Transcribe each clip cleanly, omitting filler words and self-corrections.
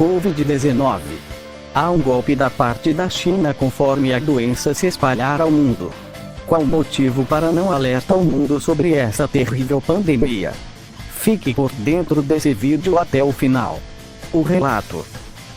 Covid-19. Há um golpe da parte da China conforme a doença se espalhar ao mundo. Qual o motivo para não alertar o mundo sobre essa terrível pandemia? Fique por dentro desse vídeo até o final.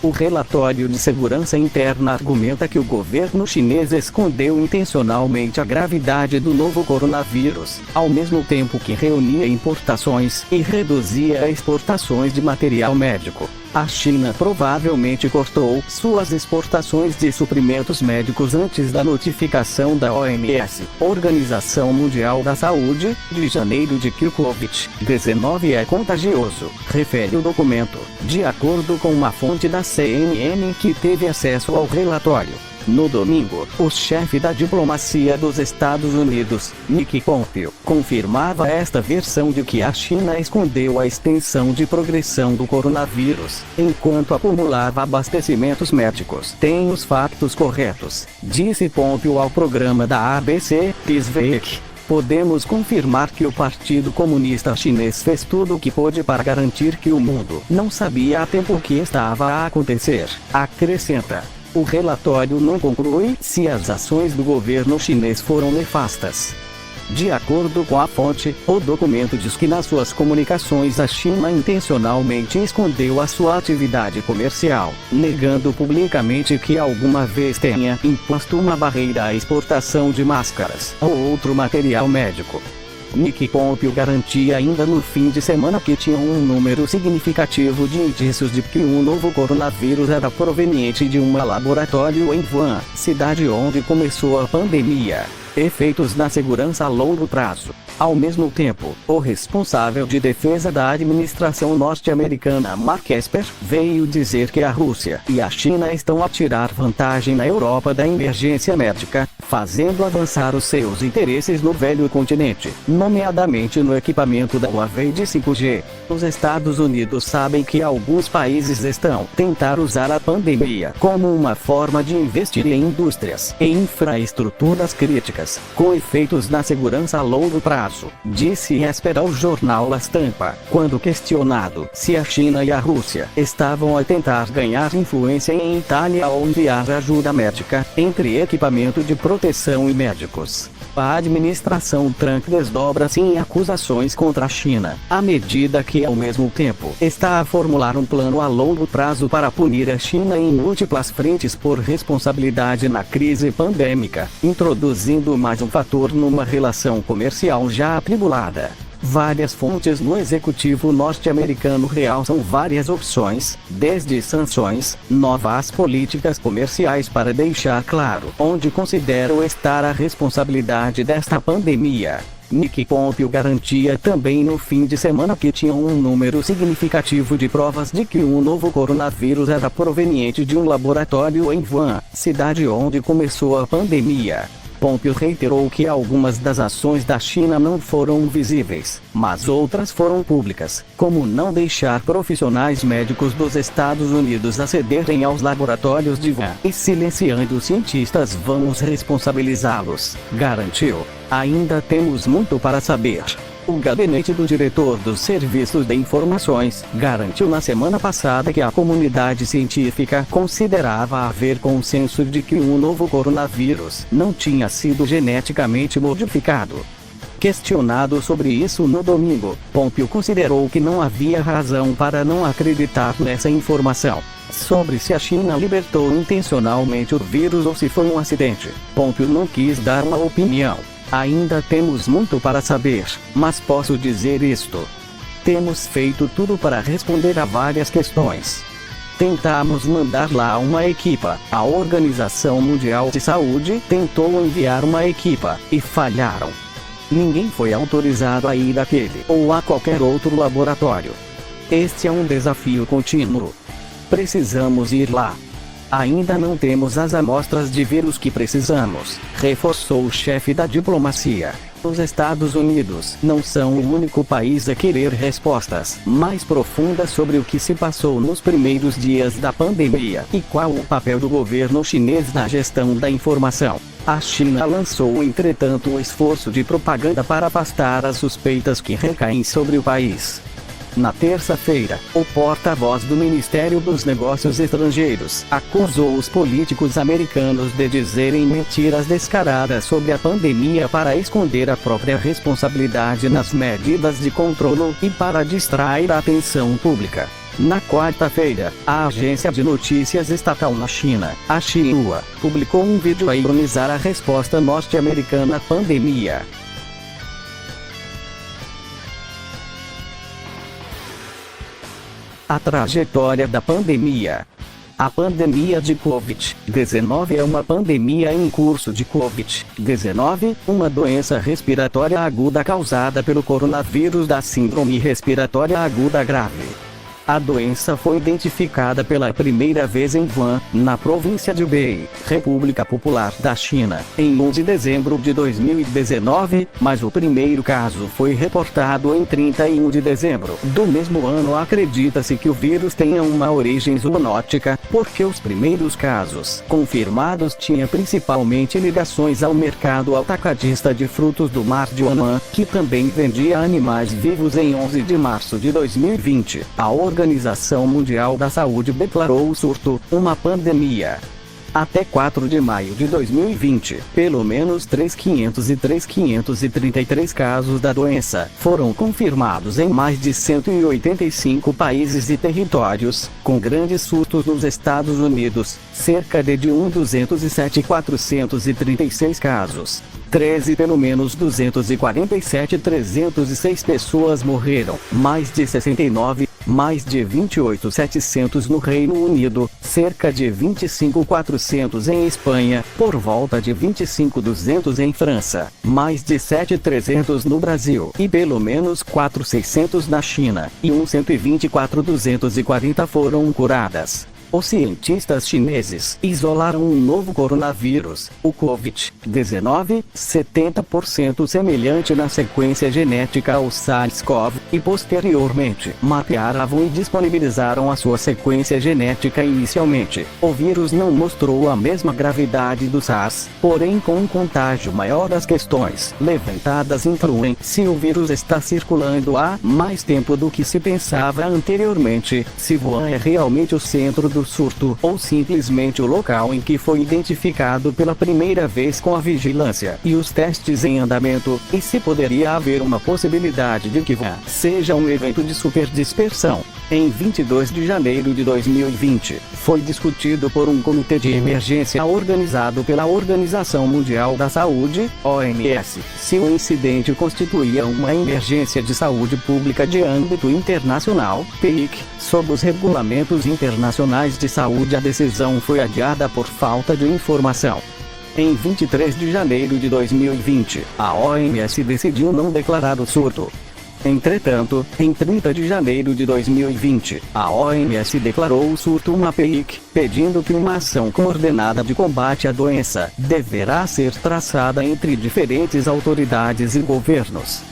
O relatório de segurança interna argumenta que o governo chinês escondeu intencionalmente a gravidade do novo coronavírus, ao mesmo tempo que reunia importações e reduzia exportações de material médico. A China provavelmente cortou suas exportações de suprimentos médicos antes da notificação da OMS, Organização Mundial da Saúde, de janeiro de que o Covid-19 é contagioso, refere o documento, de acordo com uma fonte da CNN que teve acesso ao relatório. No domingo, o chefe da diplomacia dos Estados Unidos, Mike Pompeo, confirmava esta versão de que a China escondeu a extensão de progressão do coronavírus, enquanto acumulava abastecimentos médicos. Tem os fatos corretos, disse Pompeo ao programa da ABC, Week. Podemos confirmar que o Partido Comunista Chinês fez tudo o que pôde para garantir que o mundo não sabia a tempo o que estava a acontecer, acrescenta. O relatório não conclui se as ações do governo chinês foram nefastas. De acordo com a fonte, o documento diz que nas suas comunicações a China intencionalmente escondeu a sua atividade comercial, negando publicamente que alguma vez tenha imposto uma barreira à exportação de máscaras ou outro material médico. Mike Pompeo garantia ainda no fim de semana que tinha um número significativo de indícios de que o novo coronavírus era proveniente de um laboratório em Wuhan, cidade onde começou a pandemia. Efeitos na segurança a longo prazo. Ao mesmo tempo, o responsável de defesa da administração norte-americana Mark Esper veio dizer que a Rússia e a China estão a tirar vantagem na Europa da emergência médica, fazendo avançar os seus interesses no velho continente, nomeadamente no equipamento da Huawei de 5G. Os Estados Unidos sabem que alguns países estão a tentar usar a pandemia como uma forma de investir em indústrias e infraestruturas críticas, com efeitos na segurança a longo prazo, disse Esper ao jornal La Stampa, quando questionado se a China e a Rússia estavam a tentar ganhar influência em Itália ao enviar ajuda médica, entre equipamento de proteção e médicos. A administração Trump desdobra-se em acusações contra a China, à medida que, ao mesmo tempo, está a formular um plano a longo prazo para punir a China em múltiplas frentes por responsabilidade na crise pandêmica, introduzindo mais um fator numa relação comercial já atribulada. Várias fontes no executivo norte-americano realçam várias opções, desde sanções, novas políticas comerciais para deixar claro onde consideram estar a responsabilidade desta pandemia. Mike Pompeo garantia também no fim de semana que tinha um número significativo de provas de que o novo coronavírus era proveniente de um laboratório em Wuhan, cidade onde começou a pandemia. Pompeo reiterou que algumas das ações da China não foram visíveis, mas outras foram públicas, como não deixar profissionais médicos dos Estados Unidos acederem aos laboratórios de Wuhan e silenciando cientistas. Vamos responsabilizá-los, garantiu. Ainda temos muito para saber. O gabinete do diretor dos Serviços de Informações garantiu na semana passada que a comunidade científica considerava haver consenso de que o novo coronavírus não tinha sido geneticamente modificado. Questionado sobre isso no domingo, Pompeo considerou que não havia razão para não acreditar nessa informação. Sobre se a China libertou intencionalmente o vírus ou se foi um acidente, Pompeo não quis dar uma opinião. Ainda temos muito para saber, mas posso dizer isto. Temos feito tudo para responder a várias questões. Tentamos mandar lá uma equipa. A Organização Mundial de Saúde tentou enviar uma equipa, e falharam. Ninguém foi autorizado a ir àquele ou a qualquer outro laboratório. Este é um desafio contínuo. Precisamos ir lá. Ainda não temos as amostras de vírus que precisamos, reforçou o chefe da diplomacia. Os Estados Unidos não são o único país a querer respostas mais profundas sobre o que se passou nos primeiros dias da pandemia e qual o papel do governo chinês na gestão da informação. A China lançou, entretanto, um esforço de propaganda para afastar as suspeitas que recaem sobre o país. Na terça-feira, o porta-voz do Ministério dos Negócios Estrangeiros acusou os políticos americanos de dizerem mentiras descaradas sobre a pandemia para esconder a própria responsabilidade nas medidas de controle e para distrair a atenção pública. Na quarta-feira, a agência de notícias estatal na China, a Xinhua, publicou um vídeo a ironizar a resposta norte-americana à pandemia. A trajetória da pandemia. A pandemia de Covid-19 é uma pandemia em curso de Covid-19, uma doença respiratória aguda causada pelo coronavírus da Síndrome Respiratória Aguda Grave. A doença foi identificada pela primeira vez em Wuhan, na província de Hubei, República Popular da China, em 11 de dezembro de 2019, mas o primeiro caso foi reportado em 31 de dezembro do mesmo ano. Acredita-se que o vírus tenha uma origem zoonótica, porque os primeiros casos confirmados tinham principalmente ligações ao mercado atacadista de frutos do mar de Wuhan, que também vendia animais vivos. Em 11 de março de 2020, a Organização Mundial da Saúde declarou o surto uma pandemia. Até 4 de maio de 2020, pelo menos 3.533 casos da doença foram confirmados em mais de 185 países e territórios, com grandes surtos nos Estados Unidos, cerca de 207.436 casos. 13 pelo menos 247.306 pessoas morreram, mais de 69, mais de 28.700 no Reino Unido, cerca de 25.400 em Espanha, por volta de 25.200 em França, mais de 7.300 no Brasil e pelo menos 4.600 na China, e 124.240 foram curadas. Os cientistas chineses isolaram um novo coronavírus, o Covid-19, 70% semelhante na sequência genética ao SARS-CoV, e posteriormente mapearam e disponibilizaram a sua sequência genética. Inicialmente, o vírus não mostrou a mesma gravidade do SARS, porém com um contágio maior. As questões levantadas incluem se o vírus está circulando há mais tempo do que se pensava anteriormente, se Wuhan é realmente o centro do surto, ou simplesmente o local em que foi identificado pela primeira vez com a vigilância e os testes em andamento, e se poderia haver uma possibilidade de que Wuhan seja um evento de superdispersão. Em 22 de janeiro de 2020, foi discutido por um comitê de emergência organizado pela Organização Mundial da Saúde, OMS, se o incidente constituía uma emergência de saúde pública de âmbito internacional, PIC, sob os regulamentos internacionais de saúde. A decisão foi adiada por falta de informação. Em 23 de janeiro de 2020, a OMS decidiu não declarar o surto. Entretanto, em 30 de janeiro de 2020, a OMS declarou o surto uma PIC, pedindo que uma ação coordenada de combate à doença deverá ser traçada entre diferentes autoridades e governos.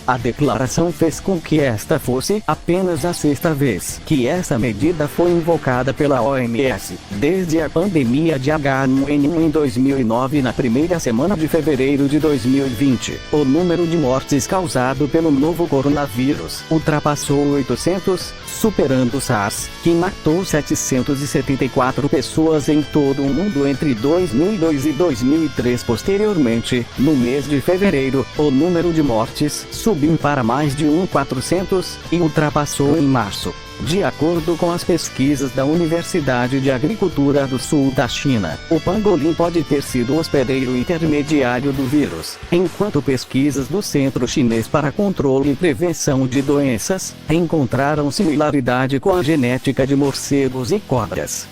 A declaração fez com que esta fosse apenas a sexta vez que essa medida foi invocada pela OMS, desde a pandemia de H1N1 em 2009. Na primeira semana de fevereiro de 2020, o número de mortes causado pelo novo coronavírus ultrapassou 800, superando o SARS, que matou 774 pessoas em todo o mundo entre 2002 e 2003. Posteriormente, no mês de fevereiro, o número de mortes subiu para mais de 1.400 e ultrapassou em março. De acordo com as pesquisas da Universidade de Agricultura do Sul da China, o pangolim pode ter sido o hospedeiro intermediário do vírus, enquanto pesquisas do Centro Chinês para Controle e Prevenção de Doenças encontraram similaridade com a genética de morcegos e cobras.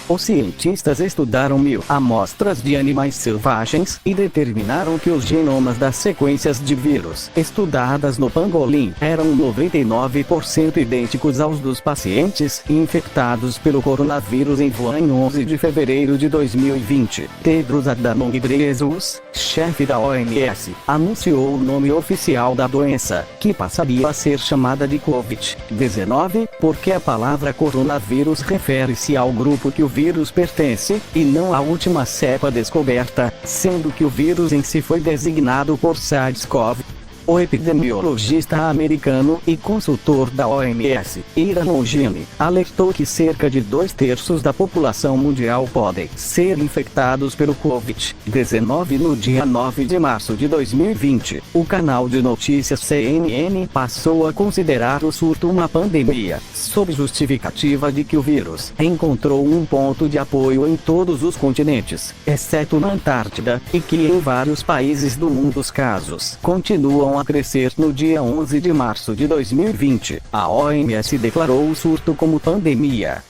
Os cientistas estudaram 1.000 amostras de animais selvagens e determinaram que os genomas das sequências de vírus estudadas no pangolim eram 99% idênticos aos dos pacientes infectados pelo coronavírus em Wuhan. Em 11 de fevereiro de 2020, Tedros Adhanom Ghebreyesus, chefe da OMS, anunciou o nome oficial da doença, que passaria a ser chamada de Covid-19, porque a palavra coronavírus refere-se ao grupo que o vírus pertence, e não à última cepa descoberta, sendo que o vírus em si foi designado por SARS-CoV. O epidemiologista americano e consultor da OMS, Ira Longini, alertou que cerca de 2/3 da população mundial podem ser infectados pelo Covid-19 no dia 9 de março de 2020. O canal de notícias CNN passou a considerar o surto uma pandemia, sob justificativa de que o vírus encontrou um ponto de apoio em todos os continentes, exceto na Antártida, e que em vários países do mundo os casos continuam a crescer. No dia 11 de março de 2020, a OMS declarou o surto como pandemia.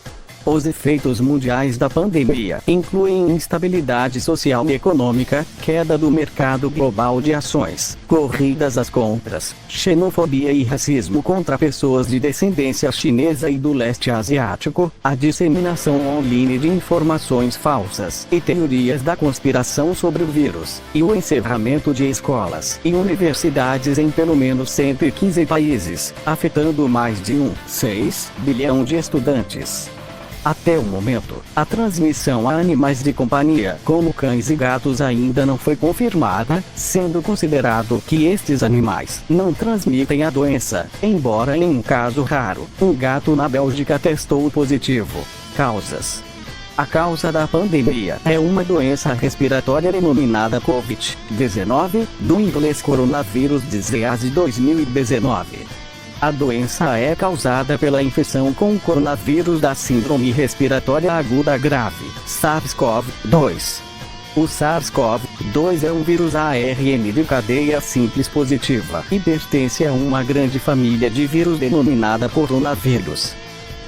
Os efeitos mundiais da pandemia incluem instabilidade social e econômica, queda do mercado global de ações, corridas às compras, xenofobia e racismo contra pessoas de descendência chinesa e do leste asiático, a disseminação online de informações falsas e teorias da conspiração sobre o vírus, e o encerramento de escolas e universidades em pelo menos 115 países, afetando mais de 1,6 bilhão de estudantes. Até o momento, a transmissão a animais de companhia, como cães e gatos, ainda não foi confirmada, sendo considerado que estes animais não transmitem a doença, embora em um caso raro, um gato na Bélgica testou positivo. Causas. A causa da pandemia é uma doença respiratória denominada Covid-19, do inglês Coronavirus Disease 2019. A doença é causada pela infecção com o coronavírus da Síndrome Respiratória Aguda Grave, SARS-CoV-2. O SARS-CoV-2 é um vírus ARN de cadeia simples positiva e pertence a uma grande família de vírus denominada coronavírus.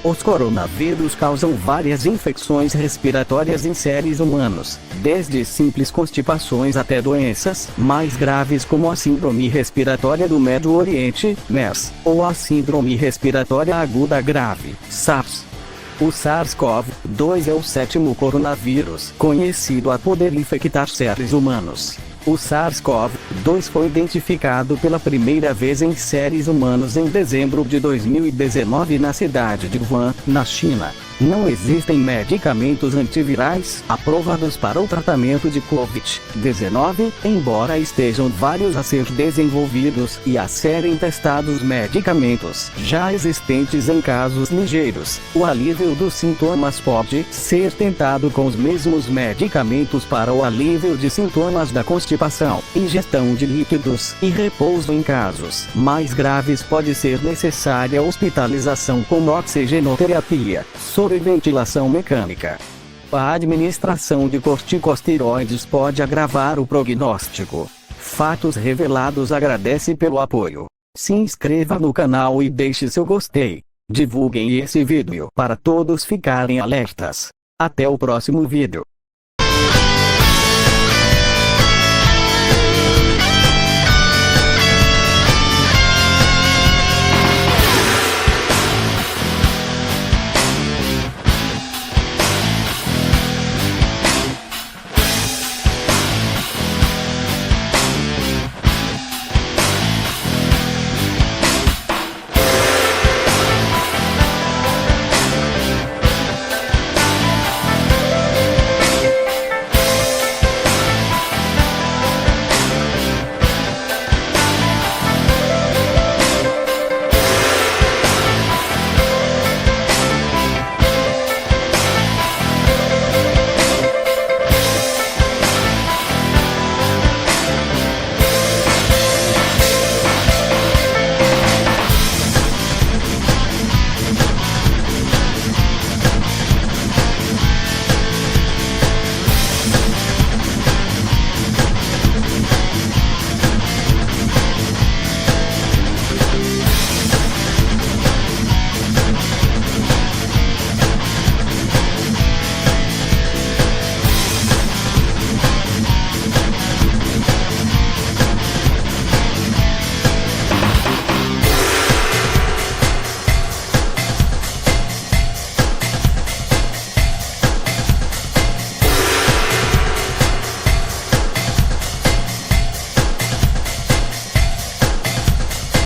Os coronavírus causam várias infecções respiratórias em seres humanos, desde simples constipações até doenças mais graves como a Síndrome Respiratória do Médio Oriente, MERS, ou a Síndrome Respiratória Aguda Grave, SARS. O SARS-CoV-2 é o 7º coronavírus conhecido a poder infectar seres humanos. O SARS-CoV-2 foi identificado pela primeira vez em seres humanos em dezembro de 2019 na cidade de Wuhan, na China. Não existem medicamentos antivirais aprovados para o tratamento de Covid-19, embora estejam vários a ser desenvolvidos e a serem testados medicamentos já existentes em casos ligeiros. O alívio dos sintomas pode ser tentado com os mesmos medicamentos para o alívio de sintomas da constipação, ingestão de líquidos e repouso. Em casos mais graves pode ser necessária hospitalização com oxigenoterapia, ventilação mecânica. A administração de corticosteroides pode agravar o prognóstico. Fatos Revelados agradece pelo apoio. Se inscreva no canal e deixe seu gostei. Divulguem esse vídeo para todos ficarem alertas. Até o próximo vídeo.